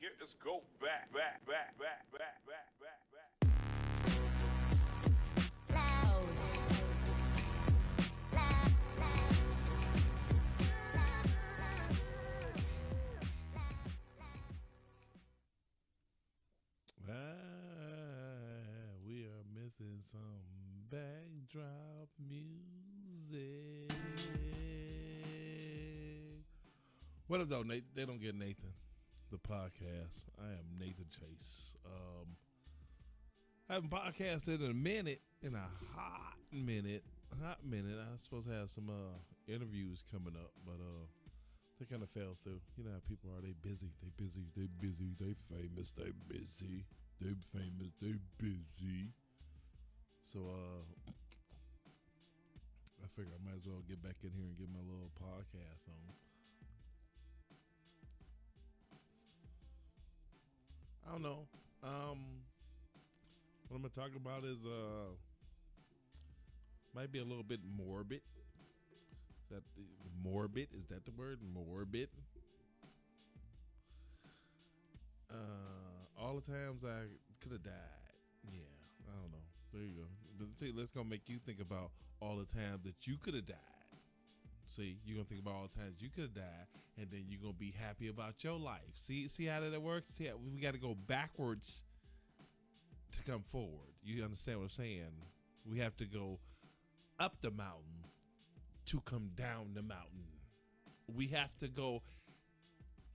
Let's go back. We are missing some backdrop music. What up, though, Nate? They don't get Nathan, the podcast. I am Nathan Chase. I haven't podcasted in a hot minute. I'm supposed to have some interviews coming up, but they kind of fell through. You know how people are. They busy. They famous. They busy. So I figure I might as well get back in here and get my little podcast on. I don't know. What I'm gonna talk about is might be a little bit morbid. Is that morbid? Is that the word? Morbid. All the times I could have died. Yeah, I don't know. There you go. But see, let's go make you think about all the times that you could have died. See, you're gonna think about all the times you could have died, and then you're gonna be happy about your life. See how that works? See how we got to go backwards to come forward. You understand what I'm saying? We have to go up the mountain to come down the mountain. We have to go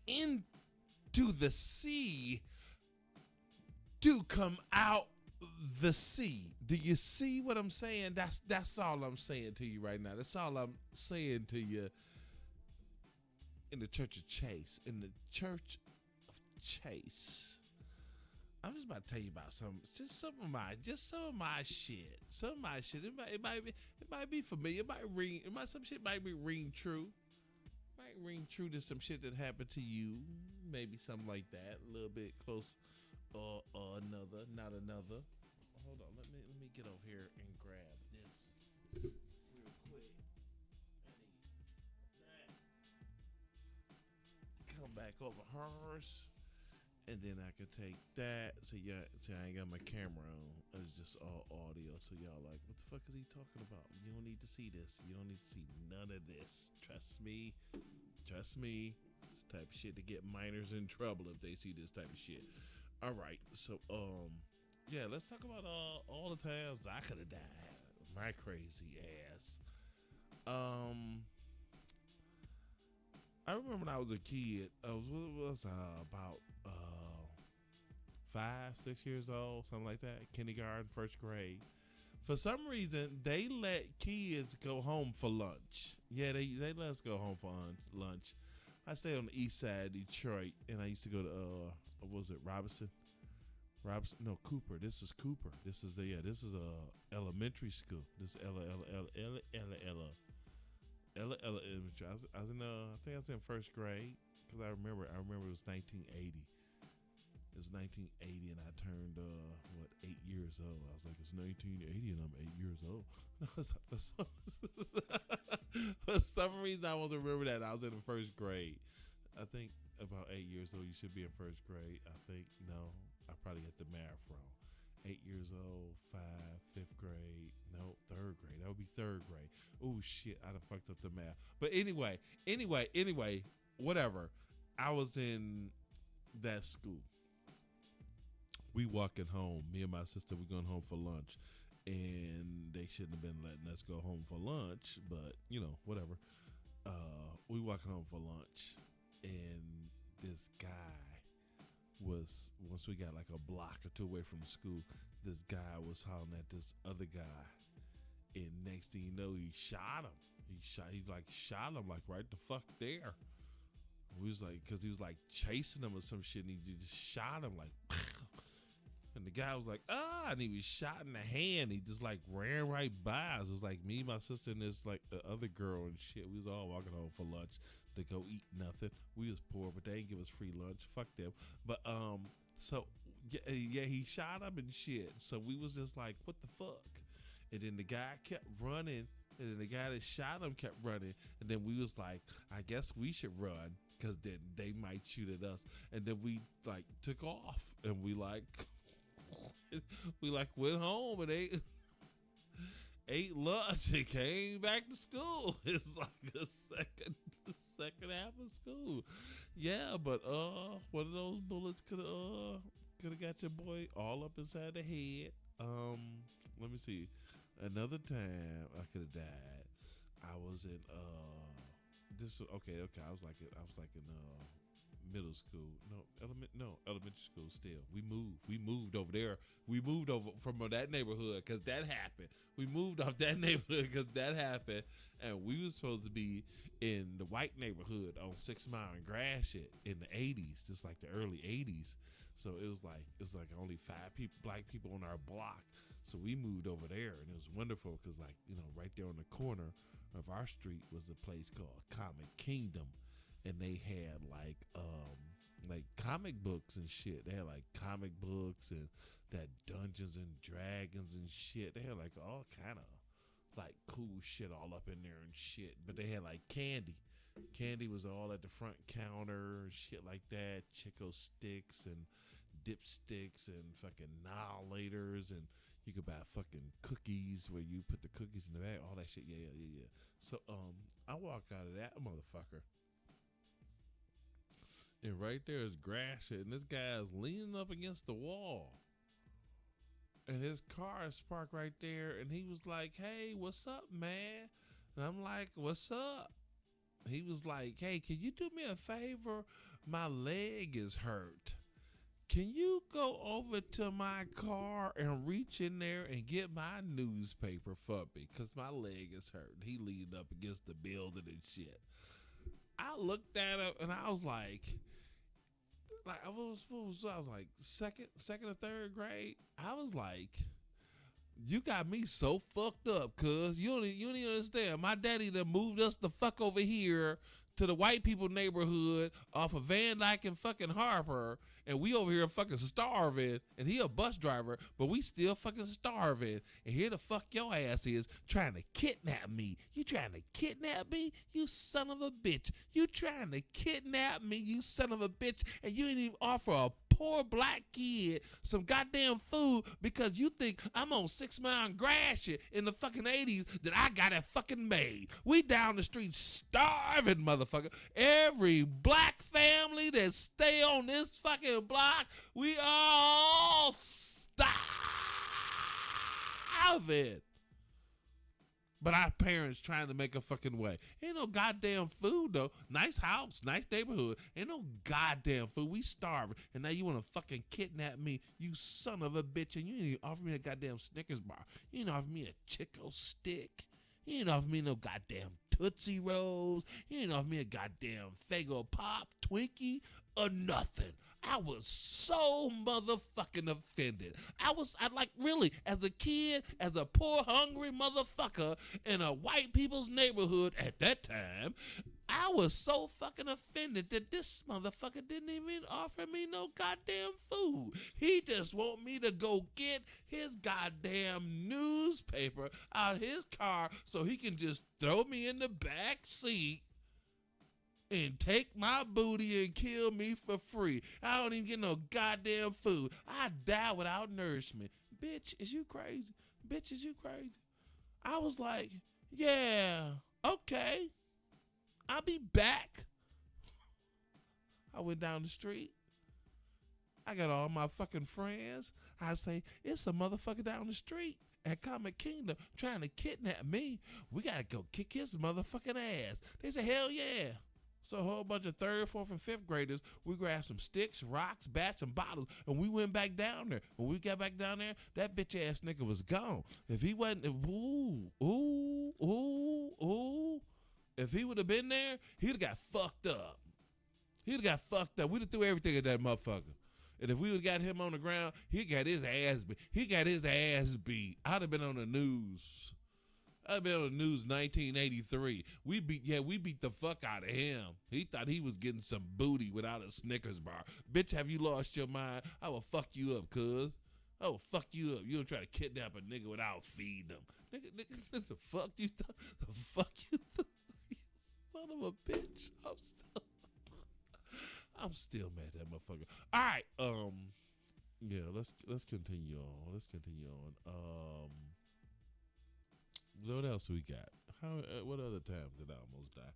into the sea to come out the sea. Do you see what I'm saying? That's all I'm saying to you right now. That's all I'm saying to you in the Church of Chase. In the Church of Chase. I'm just about to tell you about some of my shit. Some of my shit. It might be familiar. Some shit might be ring true. Might ring true to some shit that happened to you. Maybe something like that. A little bit close or another, not another. Hold on, let me get over here and grab this real quick. I need that. Come back over hers. And then I could take that. So yeah, see, I ain't got my camera on. It's just all audio. So y'all like, what the fuck is he talking about? You don't need to see this. You don't need to see none of this. Trust me. This type of shit to get minors in trouble if they see this type of shit. All right. So yeah, let's talk about all the times I could have died. My crazy ass. I remember when I was a kid. I was about 5-6 years old, something like that. Kindergarten, first grade. For some reason, they let kids go home for lunch. Yeah, they let us go home for lunch. I stayed on the east side of Detroit, and I used to go to what was it, Robinson? No, Cooper. This is Cooper. This is elementary school. This is Ella elementary. I was in I think I was in first grade because I remember it was 1980. It was 1980 and I turned 8 years old. I was like, it's 1980 and I'm 8 years old. For some reason I wasn't remember that. I was in the first grade. I think about 8 years old you should be in first grade. I think no, I probably got the math wrong. 8 years old, 5th grade, no, 3rd grade. That would be 3rd grade. Oh shit, I done fucked up the math. But anyway, whatever. I was in that school. We walking home. Me and my sister, we going home for lunch. And they shouldn't have been letting us go home for lunch. But, whatever. We walking home for lunch. And this guy was, once we got like a block or two away from the school, this guy was hollering at this other guy. And next thing you know, he shot him. He shot him like right the fuck there. We was like, cause he was like chasing him or some shit, and he just shot him like, and the guy was like, and he was shot in the hand. He just like ran right by us. It was like me, my sister, and this like the other girl and shit. We was all walking home for lunch to go eat nothing. We was poor, but they ain't give us free lunch. Fuck them. But so yeah, he shot him and shit. So we was just like, what the fuck? And then the guy kept running, and then the guy that shot him kept running, and then we was like, I guess we should run. because then they might shoot at us. And then we like took off, and we like went home and ate lunch and came back to school. It's like the second half of school. Yeah, but one of those bullets could have got your boy all up inside the head. Let me see. Another time I could have died. I was in okay. I was like in middle school. Elementary school. Still, we moved over there. We moved over from that neighborhood because that happened. We moved off that neighborhood because that happened, and we was supposed to be in the white neighborhood on 6 Mile and Gratiot in the '80s. Just like the early '80s. So it was like only 5 black people on our block. So we moved over there, and it was wonderful because right there on the corner of our street was a place called Comic Kingdom, and they had like comic books and shit. They had like comic books and that Dungeons and Dragons and shit. They had like all kind of like cool shit all up in there and shit. But they had like candy. Candy was all at the front counter and shit like that. Chico sticks and dipsticks and fucking annihilators, and you could buy fucking cookies where you put the cookies in the bag, all that shit. Yeah. So I walk out of that motherfucker, and right there is grass shit, and this guy is leaning up against the wall, and his car is parked right there, and he was like, "Hey, what's up, man?" And I'm like, "What's up?" He was like, "Hey, can you do me a favor? My leg is hurt. Can you go over to my car and reach in there and get my newspaper for me? Because my leg is hurt." He leaned up against the building and shit. I looked at him and I was like I was like second or third grade. I was like, "You got me so fucked up, cuz you don't even understand. My daddy done moved us the fuck over here to the white people neighborhood off of Van Dyke and fucking Harper, and we over here fucking starving, and he a bus driver, but we still fucking starving, and here the fuck your ass is trying to kidnap me. You trying to kidnap me? You son of a bitch. You trying to kidnap me, you son of a bitch, and you didn't even offer a poor black kid some goddamn food because you think I'm on 6 Mile and Gratiot in the fucking '80s that I got it fucking made. We down the street starving, motherfucker. Every black family that stay on this fucking block, we all starving. But our parents trying to make a fucking way. Ain't no goddamn food, though. Nice house, nice neighborhood. Ain't no goddamn food. We starving. And now you want to fucking kidnap me, you son of a bitch. And you didn't even offer me a goddamn Snickers bar. You didn't offer me a Chico stick. You didn't offer me no goddamn Tootsie Rolls. You didn't offer me a goddamn Faygo Pop, Twinkie, or nothing. I was so motherfucking offended. I like really, as a kid, as a poor, hungry motherfucker in a white people's neighborhood at that time, I was so fucking offended that this motherfucker didn't even offer me no goddamn food. He just want me to go get his goddamn newspaper out of his car so he can just throw me in the back seat and take my booty and kill me for free. I don't even get no goddamn food. I die without nourishment. Bitch, is you crazy? Bitch, is you crazy? I was like, yeah, okay. I'll be back. I went down the street. I got all my fucking friends. I say, it's a motherfucker down the street at Comic Kingdom trying to kidnap me. We got to go kick his motherfucking ass. They say, hell yeah. So a whole bunch of 3rd, 4th, and 5th graders, we grabbed some sticks, rocks, bats, and bottles, and we went back down there. When we got back down there, that bitch ass nigga was gone. If he wasn't, if he would have been there, he'd have got fucked up. He'd have got fucked up. We'd have threw everything at that motherfucker. And if we would have got him on the ground, he got his ass beat. He got his ass beat. I'd have been on the news. I've been on the news 1983. We beat the fuck out of him. He thought he was getting some booty without a Snickers bar. Bitch, have you lost your mind? I will fuck you up, cuz. I will fuck you up. You don't try to kidnap a nigga without feeding him. Nigga, the fuck you thought? The fuck you thought? Son of a bitch. I'm still... I'm still mad at that motherfucker. All right, yeah, let's continue on. Let's continue on. What else we got? How? What other time did I almost die?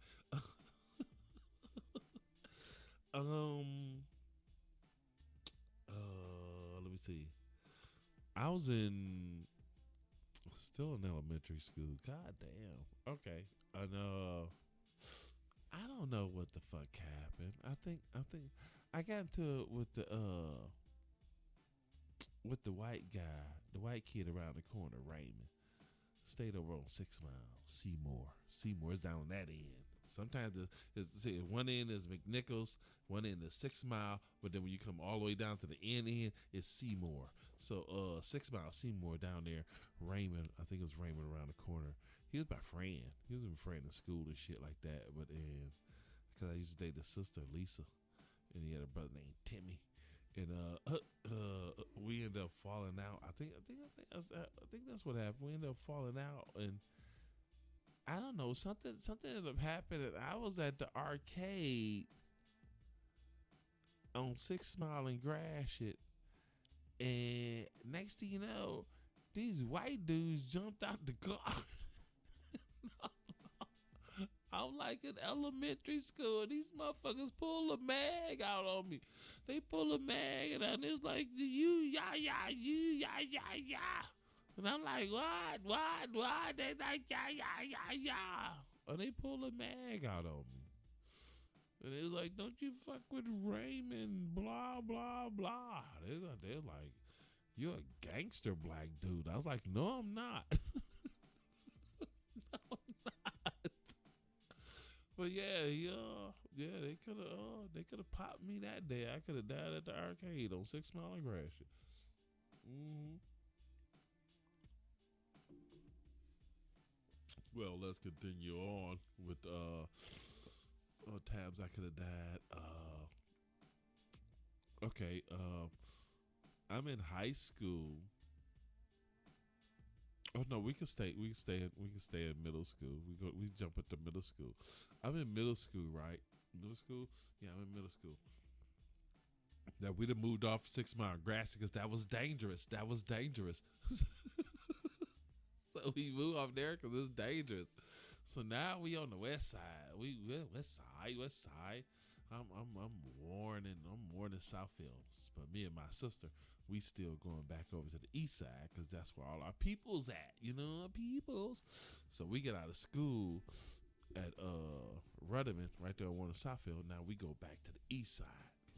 um. Let me see. I was in still in elementary school. God damn. Okay. And I don't know what the fuck happened. I think I got into it with the white guy, the white kid around the corner, Raymond. Stayed over on 6 Mile, Seymour. Seymour is down on that end. Sometimes see, one end is McNichols, one end is 6 Mile, but then when you come all the way down to the end, it's Seymour. So 6 Mile, Seymour down there. Raymond, I think it was Raymond around the corner. He was my friend. He was my friend in school and shit like that. But then, because I used to date the sister Lisa, and he had a brother named Timmy. And we ended up falling out. I think that's what happened. We ended up falling out, and I don't know, something ended up happening. I was at the arcade on 6 Mile and Gratiot, and next thing you know, these white dudes jumped out the car. I'm like in elementary school, and these motherfuckers pull a mag out on me. They pull a mag, and it's like, you, yeah. And I'm like, what? They like, yeah. And they pull a mag out on me. And it's like, don't you fuck with Raymond, blah, blah, blah. They're like, you're a gangster black dude. I was like, no, I'm not. No, I'm not. But yeah, they could have popped me that day. I could have died at the arcade on 6 Mile and Gratiot. Mm-hmm. Well, let's continue on with times I could have died. Okay, I'm in high school. Oh no, we can stay. We can stay. We can stay in middle school. We jump into middle school. I'm in middle school, right? Middle school. Yeah, I'm in middle school. That we'd have moved off 6 Mile grass because that was dangerous. That was dangerous. So we moved off there because it's dangerous. So now we on the west side. We west side. I'm warning Southfields, but me and my sister, we still going back over to the east side because that's where all our people's at. You know, our peoples. So we get out of school at Rudderman, right there on one of Southfield. Now we go back to the east side.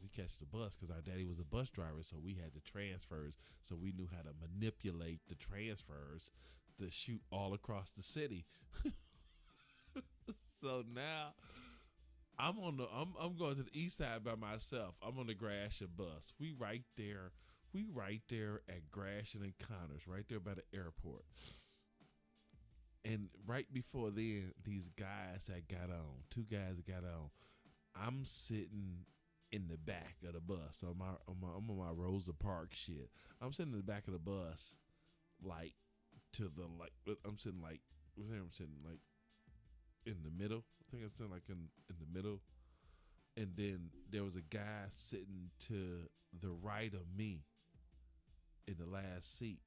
We catch the bus because our daddy was a bus driver, so we had the transfers. So we knew how to manipulate the transfers to shoot all across the city. So now I'm going to the east side by myself. I'm on the Gratiot bus. We right there at Gratiot and Connors, right there by the airport. And right before then, these guys that got on, two guys that got on, I'm sitting in the back of the bus. So I'm on my Rosa Parks shit. I'm sitting in the back of the bus, like I'm sitting like in the middle. I think I'm sitting like in the middle. And then there was a guy sitting to the right of me in the last seat,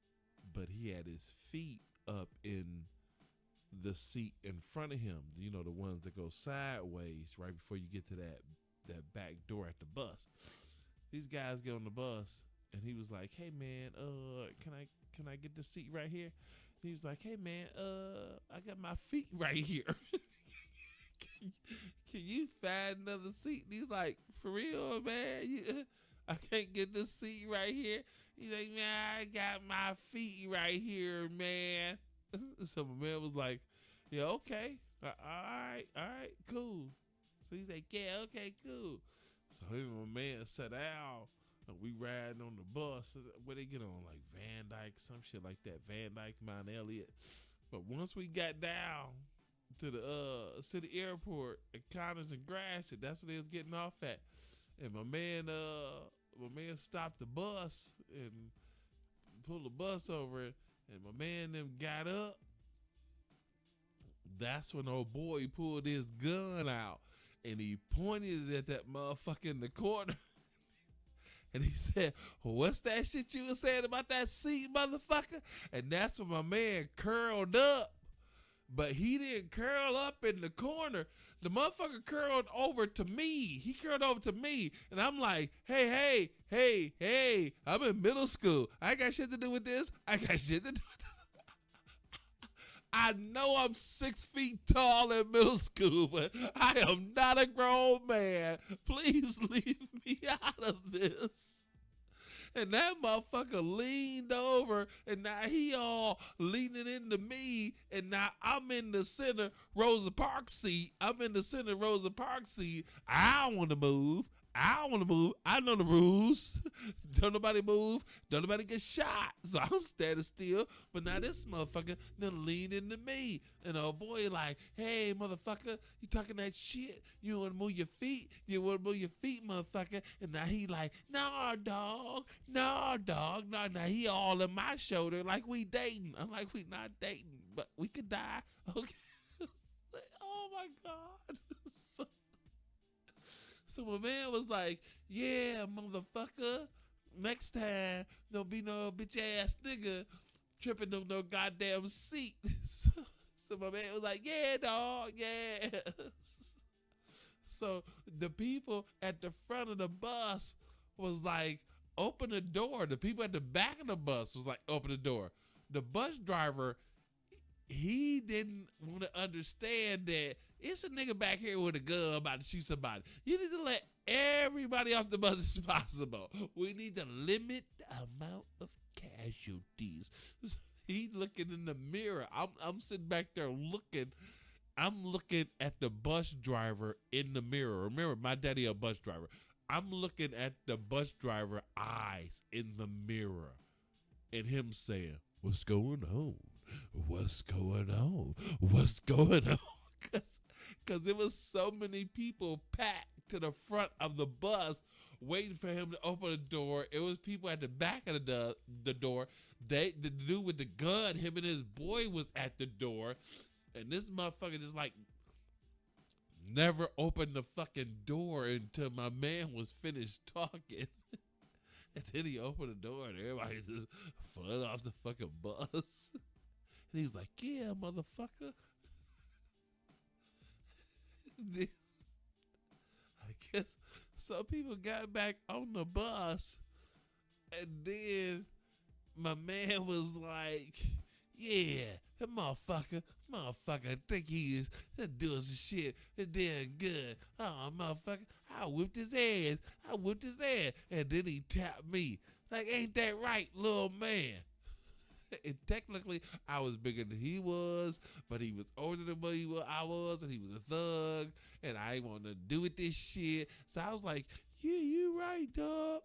but he had his feet up in the seat in front of him. You know, the ones that go sideways right before you get to that back door at the bus. These guys get on the bus, and he was like, "Hey man, can I get the seat right here?" He was like, "Hey man, I got my feet right here. Can you find another seat?" And he's like, "For real, man? I can't get this seat right here." He's like, "Man, I got my feet right here, man." So my man was like, "Yeah, okay. All right, cool." So he's like, "Yeah, okay, cool." So him and my man sat down, and we riding on the bus. Where they get on, like Van Dyke, some shit like that. Van Dyke, Mount Elliott. But once we got down to the city airport at Connors and Gratiot, that's where they was getting off at. And my man stopped the bus and pulled the bus over, and my man them got up. That's when old boy pulled his gun out and he pointed at that motherfucker in the corner. And he said, what's that shit you was saying about that seat, motherfucker? And that's when my man curled up. But he didn't curl up in the corner. The motherfucker curled over to me. He curled over to me. And I'm like, hey, I'm in middle school. I ain't got shit to do with this. I got shit to do with this. I know I'm 6 feet tall in middle school, but I am not a grown man. Please leave me out of this. And that motherfucker leaned over, and now he all leaning into me, and now I'm in the center Rosa Parks seat. I'm in the center Rosa Parks seat. I don't want to move. I know the rules. Don't nobody move. Don't nobody get shot. So I'm standing still. But now this motherfucker done lean into me. And old boy like, hey, motherfucker, you talking that shit? You want to move your feet? You want to move your feet, motherfucker? And now he like, nah, dog. Nah, dog. Nah, now he all in my shoulder like we dating. I'm like, we not dating, but we could die. Okay. Oh, my God. So my man was like, yeah, motherfucker, next time don't be no bitch ass nigga tripping on no goddamn seat. So my man was like, yeah, dog, yeah. So the people at the front of the bus was like, open the door. The people at the back of the bus was like, open the door. The bus driver, he didn't want to understand that it's a nigga back here with a gun about to shoot somebody. You need to let everybody off the bus as possible. We need to limit the amount of casualties. He looking in the mirror. I'm sitting back there looking. I'm looking at the bus driver in the mirror. Remember, my daddy a bus driver. I'm looking at the bus driver eyes in the mirror and him saying, what's going on? What's going on? What's going on? Because there was so many people packed to the front of the bus waiting for him to open the door. It was people at the back of the door. The dude with the gun, him and his boy was at the door. And this motherfucker just like never opened the fucking door until my man was finished talking. And then he opened the door and everybody just flooded off the fucking bus. And he's like, yeah, motherfucker. I guess some people got back on the bus, and then my man was like, yeah, that motherfucker think he is doing some shit and doing good. Oh, motherfucker, I whipped his ass. And then he tapped me. Like, ain't that right, little man? And technically, I was bigger than he was, but he was older than I was, and he was a thug, and I ain't want to do with this shit. So I was like, yeah, you right, dog.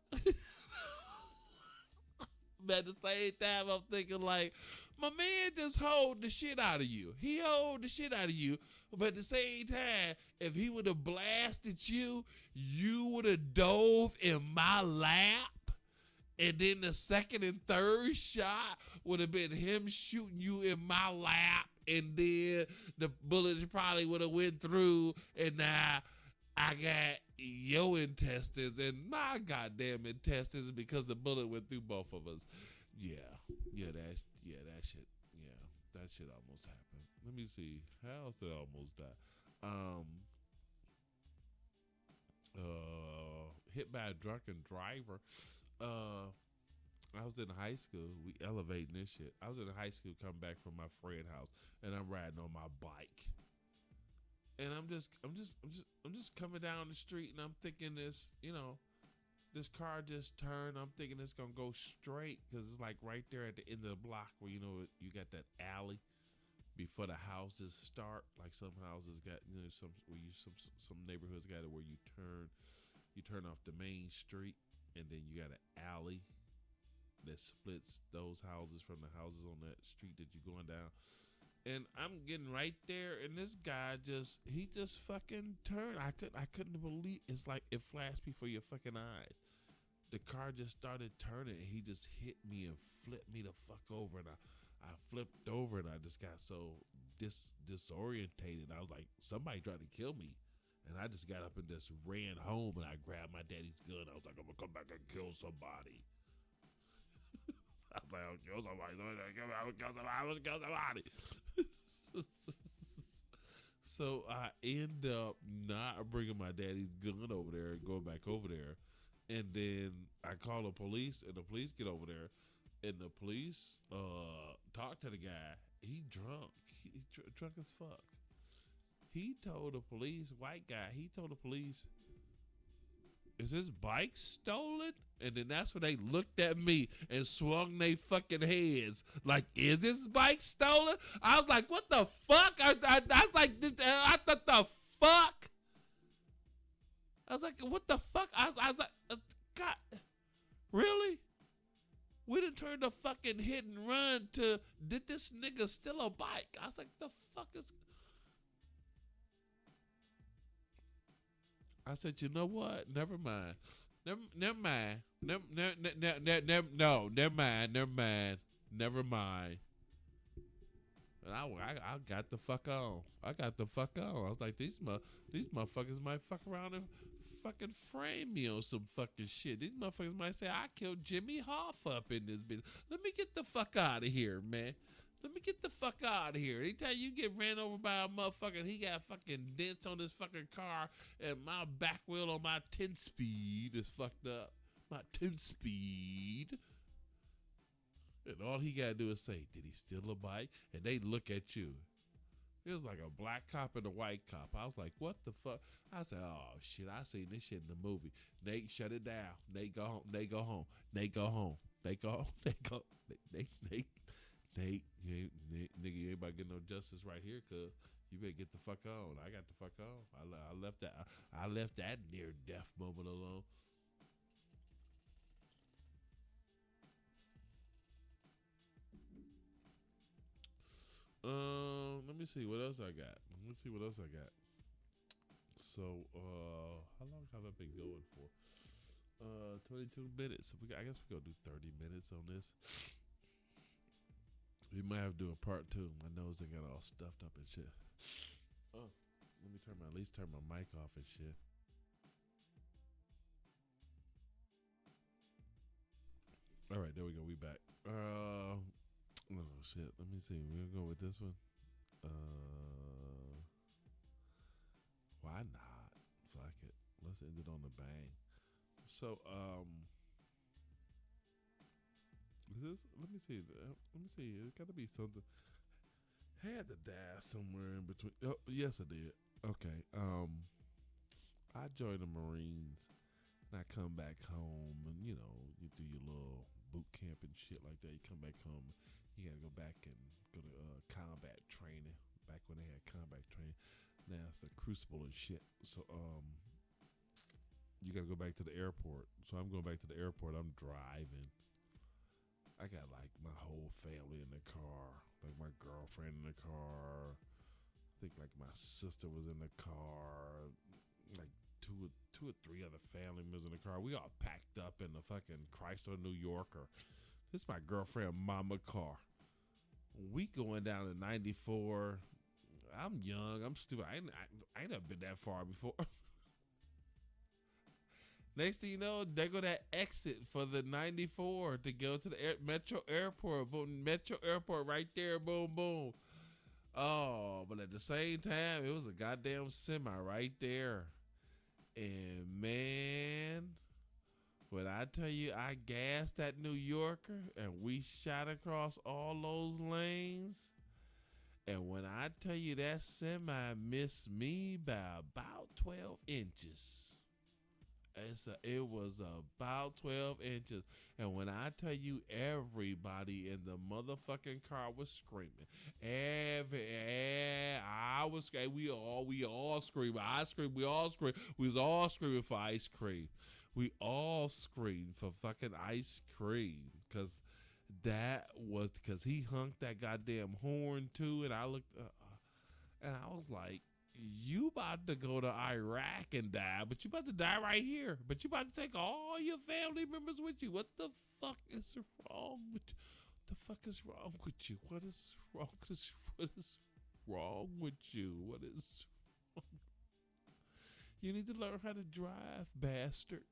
But at the same time, I'm thinking like, my man just hold the shit out of you. He hold the shit out of you, but at the same time, if he would have blasted you, you would have dove in my lap. And then the second and third shot would have been him shooting you in my lap. And then the bullets probably would have went through. And now I got your intestines and my goddamn intestines because the bullet went through both of us. That shit almost happened. Let me see. How else did I almost die? Hit by a drunken driver. I was in high school. We elevating this shit. I was in high school coming back from my friend's house, and I'm riding on my bike. And I'm just coming down the street, and I'm thinking this car just turned. I'm thinking it's gonna go straight because it's like right there at the end of the block where you got that alley before the houses start. Like some houses got some neighborhoods got it where you turn off the main street. And then you got an alley that splits those houses from the houses on that street that you're going down. And I'm getting right there, and this guy just fucking turned. I couldn't believe it's like it flashed before your fucking eyes. The car just started turning, and he just hit me and flipped me the fuck over, and I flipped over, and I just got so disorientated. I was like, somebody tried to kill me. And I just got up and just ran home and I grabbed my daddy's gun. I was like, I'm gonna come back and kill somebody. I was like, I'll kill somebody. I would kill somebody. I would kill somebody. So I end up not bringing my daddy's gun over there and going back over there. And then I call the police, and the police get over there, and the police talk to the guy. He drunk. He drunk as fuck. He told the police, white guy, he told the police, is his bike stolen? And then that's when they looked at me and swung their fucking heads. Like, is his bike stolen? I was like, what the fuck? I was like, I thought the fuck? I was like, what the fuck? I was like, God, really? We done turned the fucking hit and run to, did this nigga steal a bike? I was like, the fuck is... I said, you know what? Never mind. Never mind. Never mind. Never mind. And I got the fuck on. I got the fuck on. I was like, these motherfuckers might fuck around and fucking frame me on some fucking shit. These motherfuckers might say I killed Jimmy Hoff up in this bitch. Let me get the fuck out of here, man. Let me get the fuck out of here. Anytime you get ran over by a motherfucker and he got fucking dents on his fucking car and my back wheel on my 10-speed is fucked up. My 10-speed. And all he got to do is say, did he steal a bike? And they look at you. It was like a black cop and a white cop. I was like, what the fuck? I said, oh, shit, I seen this shit in the movie. Nate, shut it down. Nate, go home. Nate, go home. Nate, go home. Nate, go home. Nate, go. Nate, nigga, you ain't about to get no justice right here, cuz you better get the fuck on. I got the fuck on. I left that near death moment alone. Let me see what else I got. So, how long have I been going for? 22 minutes. So I guess we're gonna do 30 minutes on this. We might have to do a part 2. My nose done got all stuffed up and shit. Oh, let me at least turn my mic off and shit. All right, there we go. We back. Oh shit. Let me see. We're gonna go with this one. Why not? Fuck it. Let's end it on a bang. So, let me see. It's got to be something. Had to die somewhere in between. Oh, yes, I did. Okay. I joined the Marines, and I come back home, and you do your little boot camp and shit like that. You come back home, you gotta go back and go to combat training. Back when they had combat training, now it's the Crucible and shit. So you gotta go back to the airport. So I'm going back to the airport. I'm driving. I got like my whole family in the car, like my girlfriend in the car. I think like my sister was in the car, like two or three other family members in the car. We all packed up in the fucking Chrysler New Yorker. This is my girlfriend mama car. We going down to 94. I'm young. I'm stupid. I ain't never been that far before. Next thing you know, they go that exit for the 94 to go to the Metro Airport. Boom, Metro Airport right there. Boom, boom. Oh, but at the same time, it was a goddamn semi right there. And man, when I tell you I gassed that New Yorker and we shot across all those lanes. And when I tell you that semi missed me by about 12 inches. It was about 12 inches. And when I tell you everybody in the motherfucking car was screaming. I was screaming. We all screamed. I screamed. We all screamed. We was all screaming for ice cream. We all screamed for fucking ice cream. Because he honked that goddamn horn too. And I looked, and I was like, you about to go to Iraq and die, but you about to die right here. But you about to take all your family members with you. What the fuck is wrong with you? What the fuck is wrong with you? What is wrong? What is wrong with you? What is wrong? You need to learn how to drive, bastard.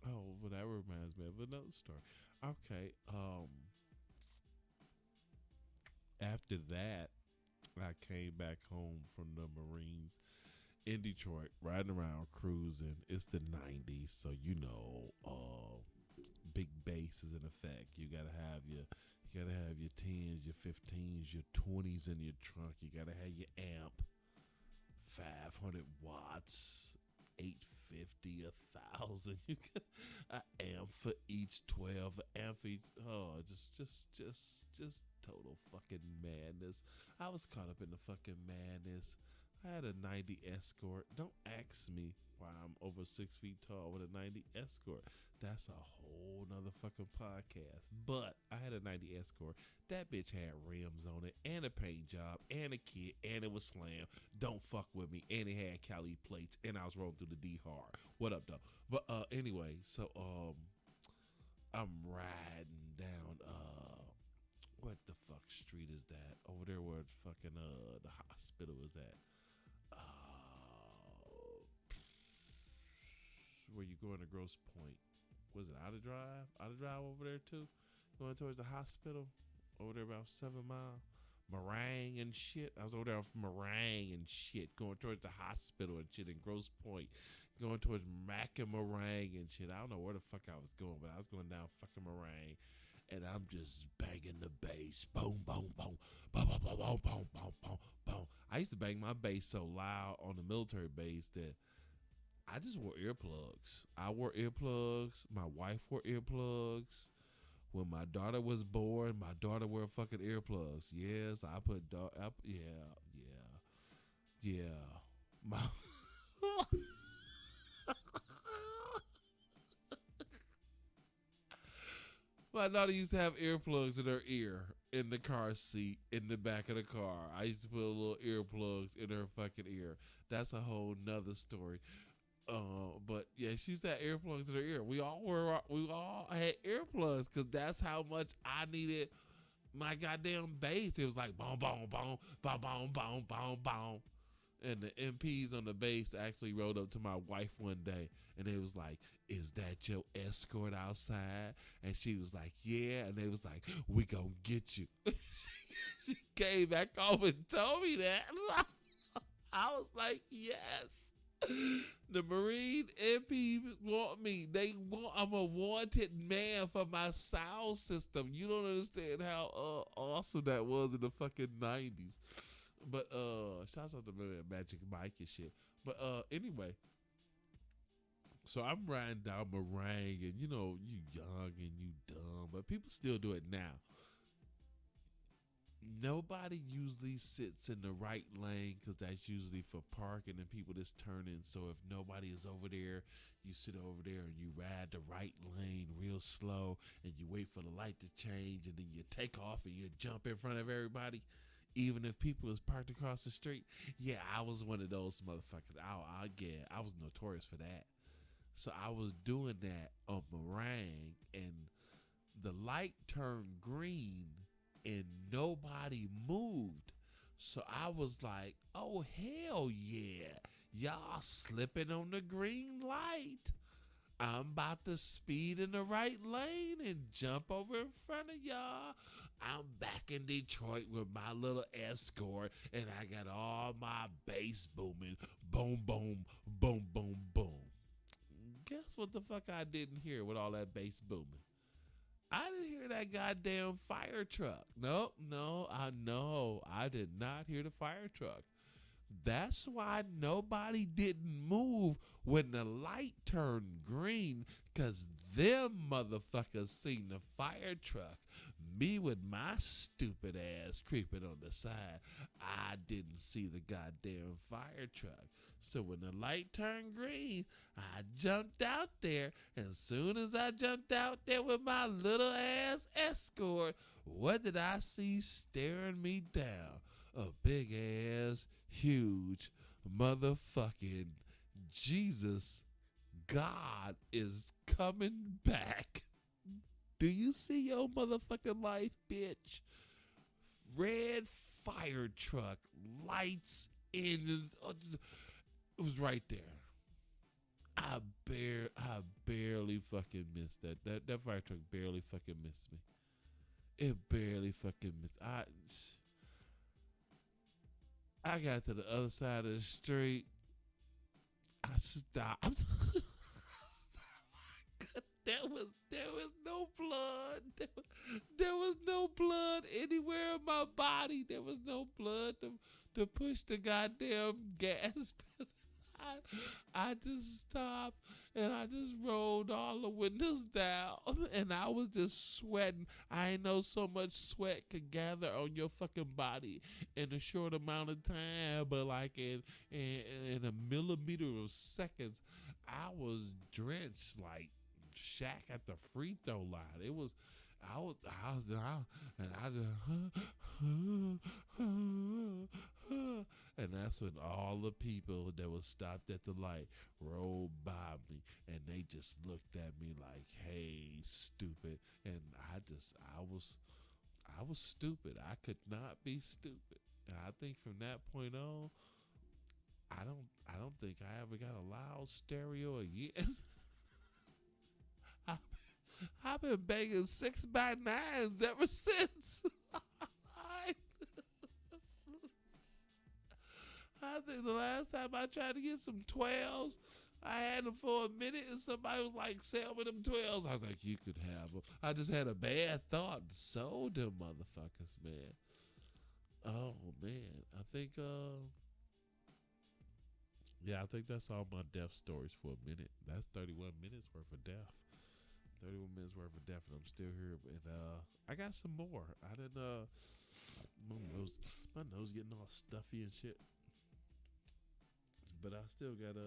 Oh, well, that reminds me of another story. Okay, after that, I came back home from the Marines in Detroit, riding around, cruising. It's the '90s, so big bass is in effect. You gotta have your tens, your 15s, your 20s in your trunk. You gotta have your amp, 500 watts, 850, 1,000. You got an amp for each 12, an amp for each. Oh, just total fucking madness. I was caught up in the fucking madness. I had a 90 Escort. Don't ask me why I'm over 6 feet tall with a 90 Escort. That's a whole nother fucking podcast. But I had a 90 Escort. That bitch had rims on it and a paint job and a kit and it was slam. Don't fuck with me. And it had Cali plates and I was rolling through the D hard. What up though? But anyway, so I'm riding down what the fuck street is that? Over there where fucking the hospital is at. Where you going to Grosse Point? Was it Outer Drive? Outer Drive over there too? Going towards the hospital? Over there about 7 Mile? Meringue and shit. I was over there off Meringue and shit. Going towards the hospital and shit in Grosse Point. Going towards Mac and Meringue and shit. I don't know where the fuck I was going, but I was going down fucking Meringue. And I'm just banging the bass. Boom, boom, boom. Boom, boom, boom, boom, boom, boom, boom, boom. I used to bang my bass so loud on the military base that I just wore earplugs. I wore earplugs. My wife wore earplugs. When my daughter was born, my daughter wore fucking earplugs. Yes, I put yeah. My my daughter used to have earplugs in her ear in the car seat in the back of the car. I used to put little earplugs in her fucking ear. That's a whole nother story. But yeah, she's got earplugs in her ear. We all had earplugs because that's how much I needed my goddamn bass. It was like boom, boom, boom, boom, boom, boom, boom, boom. And the MPs on the bass actually rode up to my wife one day and they was like, "Is that your escort outside?" And she was like, "Yeah." And they was like, "We gonna get you." She came back home and told me that. I was like, "Yes." The Marine MP want me. I'm a wanted man for my sound system. You don't understand how awesome that was in the fucking '90s. But shouts out to Magic Mike and shit. But anyway, so I'm riding down Meringue, and you young and you dumb, but people still do it now. Nobody usually sits in the right lane because that's usually for parking and people just turn in. So if nobody is over there, you sit over there and you ride the right lane real slow and you wait for the light to change and then you take off and you jump in front of everybody. Even if people is parked across the street. Yeah, I was one of those motherfuckers. I was notorious for that. So I was doing that on Meringue and the light turned green and nobody moved. So I was like, oh, hell yeah. Y'all slipping on the green light. I'm about to speed in the right lane and jump over in front of y'all. I'm back in Detroit with my little escort and I got all my bass booming. Boom, boom, boom, boom, boom. Guess what the fuck I didn't hear with all that bass booming? I didn't hear that goddamn fire truck. Nope, no, I did not hear the fire truck. That's why nobody didn't move when the light turned green, because them motherfuckers seen the fire truck. Me with my stupid ass creeping on the side, I didn't see the goddamn fire truck. So when the light turned green, I jumped out there. And as soon as I jumped out there with my little ass escort, what did I see staring me down? A big ass, huge motherfucking Jesus God is coming back. Do you see your motherfucking life, bitch? Red fire truck, lights in. It was right there. I barely fucking missed that. That fire truck barely fucking missed me. It barely fucking missed. I got to the other side of the street. I stopped. There was no blood. There was no blood anywhere in my body. There was no blood to push the goddamn gas pedal. I just stopped and I just rolled all the windows down and I was just sweating. I ain't know so much sweat could gather on your fucking body in a short amount of time, but like in a millimeter of seconds, I was drenched like Shaq at the free throw line. It was and I just and that's when all the people that was stopped at the light rolled by me and they just looked at me like, "Hey, stupid." And I was stupid. I could not be stupid. And I think from that point on, I don't think I ever got a loud stereo again. I, I've been banging 6x9s ever since. I think the last time I tried to get some 12s, I had them for a minute and somebody was like, "Sell me them 12s." I was like, "You could have them." I just had a bad thought and sold them motherfuckers, man. Oh, man. I think that's all my death stories for a minute. That's 31 minutes worth of death. 31 minutes worth of death, and I'm still here. And I got some more. I didn't. My nose getting all stuffy and shit. But I still got I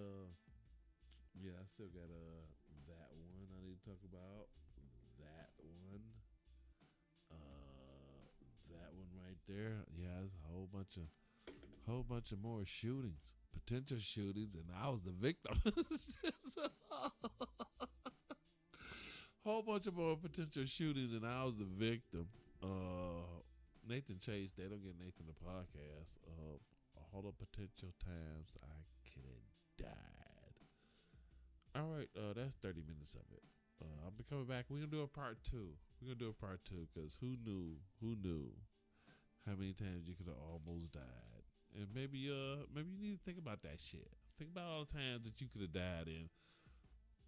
still got that one I need to talk about. That one. That one right there. Yeah, there's a whole bunch of more shootings, potential shootings, and I was the victim. Whole bunch of more potential shootings, and I was the victim. Nathan Chase, they don't get Nathan the podcast. All the potential times I could have died. All right, that's 30 minutes of it. I'll be coming back. We're gonna do a part two. Because who knew how many times you could have almost died, and maybe you need to think about that shit. Think about all the times that you could have died in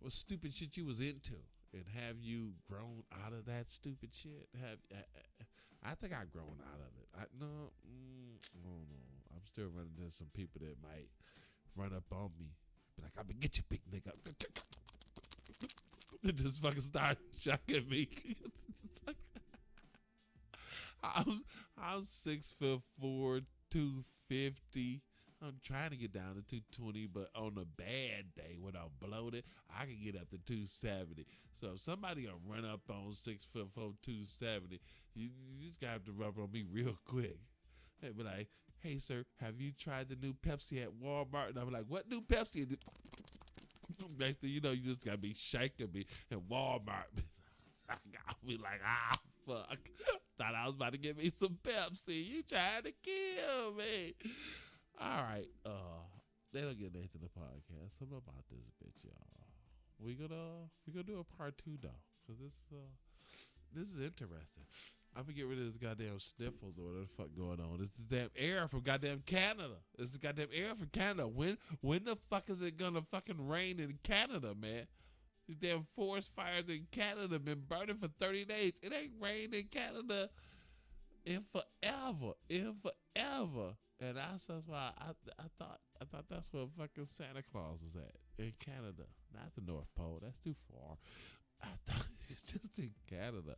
what stupid shit you was into, and have you grown out of that stupid shit? I think I've grown out of it. I don't know. I'm still running into some people that might run up on me, be like, "I'm gonna get you, big nigga." Just fucking start chucking me. I'm 6'4", 250. I'm trying to get down to 220, but on a bad day when I'm bloated, I can get up to 270. So if somebody gonna run up on 6'4", 270, you just gotta have to rub on me real quick. They be like, "Hey sir, have you tried the new Pepsi at Walmart?" And I'm like, "What new Pepsi?" Next thing you know, you just gotta be shaking me at Walmart. I gotta be like, fuck. Thought I was about to get me some Pepsi. You trying to kill me. All right. They don't get Nathan the podcast. Something about this bitch, y'all. We gonna do a part two though, cause this is interesting. I'm gonna get rid of this goddamn sniffles or whatever the fuck going on. This is damn air from goddamn Canada. This is goddamn air from Canada. When the fuck is it gonna fucking rain in Canada, man? These damn forest fires in Canada been burning for 30 days. It ain't rained in Canada in forever. And that's why I thought that's where fucking Santa Claus is at, in Canada, not the North Pole. That's too far. I thought it's just in Canada.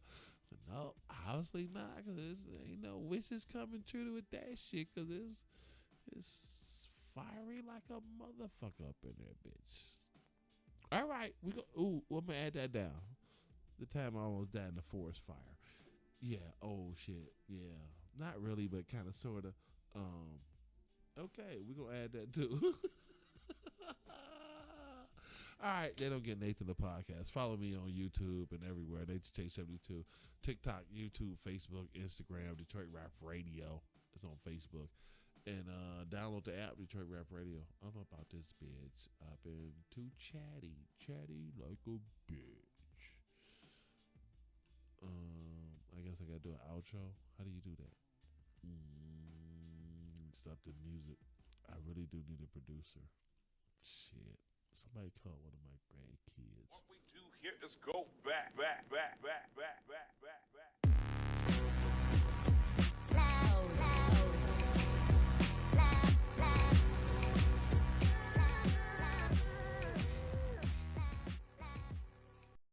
But no, obviously not, because ain't no wishes coming true with that shit, because it's fiery like a motherfucker up in there, bitch. All right, I'm gonna add that down. The time I almost died in the forest fire. Yeah, oh shit, yeah. Not really, but kind of, sort of. Okay, we're gonna add that too. All right, they don't get Nathan the podcast. Follow me on YouTube and everywhere. Nathan Chase 72, TikTok, YouTube, Facebook, Instagram. Detroit Rap Radio is on Facebook, and download the app Detroit Rap Radio. I'm about this bitch. I've been too chatty like a bitch. I guess I gotta do an outro. How do you do that? Stop the music. I really do need a producer. Shit. Somebody call one of my grandkids. What we do here is go back.